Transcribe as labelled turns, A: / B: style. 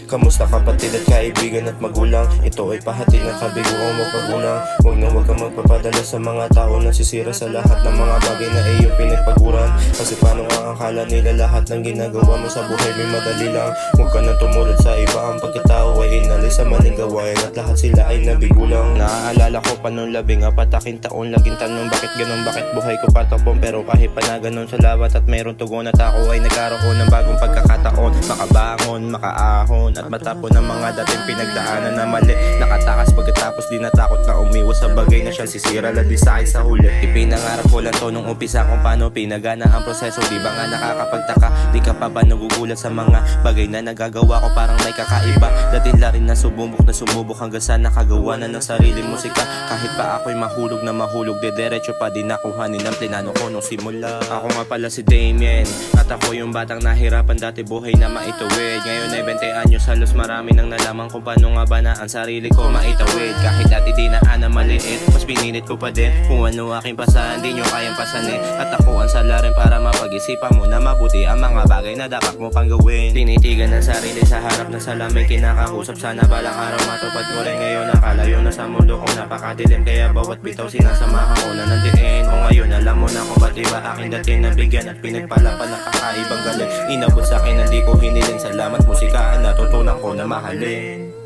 A: Kamusta kapatid at kaibigan at magulang? Ito ay pahatid ng kabiguang magpagulang. Huwag kang magpapadala sa mga tao na sisira sa lahat ng mga bagay na iyong pinagpaguran. Kasi paano nga akala nila lahat ng ginagawa mo sa buhay may madali lang? Huwag ka na tumulad sa iba, ang pagkatao ay inalis sa maling gawain at lahat sila ay nabigulang. Naaalala ko pa nung 14 taon, laging tanong bakit ganun, bakit buhay ko patapon. Pero kahit pa na ganun sa lawat at mayroong tugon at ako ay nagkaroon ng bagong pagkakataon. Makabangon, makaahon at matapon ng mga dating pinagdaanan na mali. Nakatakas pagkatapos di natakot na umiwas sa bagay na siyang sisira lalo sa akin sa huli. Ipinangarap ko lang to nung umpisa kung paano pinagana ang proseso. Di ba nga nakakapagtaka? Di ka pa ba nagugulat sa mga bagay na nagagawa ko parang may kakaiba? Dati la rin na sumubok hanggang sa nakagawa na ng sarili musika. Kahit pa ako'y mahulog na mahulog, diretso pa din nakuhanin ang plinano ko nung simula. Ako nga pala si Damien at ako yung batang nahirapan dati buhay na maituwid. Ngayon ay 20 anyos halos marami nang nalaman kung paano nga ba na ang sarili ko maitawid. Kahit dati dinaan na maliit, mas pinilit ko pa din kung ano aking pasahan, di nyo kayang pasanin. At ako ang sala rin para mapag-isipan mo na mabuti ang mga bagay na dapat mo pang gawin. Tinitigan ang sarili sa harap ng salamin, kinakausap sana balang araw matupad ko rin. Ngayon nakalayo na sa mundo ko napakadilim, kaya bawat bitaw sinasamahan ko na nandiin. O ngayon alam mo na kung ba't iba aking dating nabigyan at pinagpalapan ng kakaibang galing. Inabot sa akin na di ko hinilin, salamat musikaan natutunan ko na mahalin.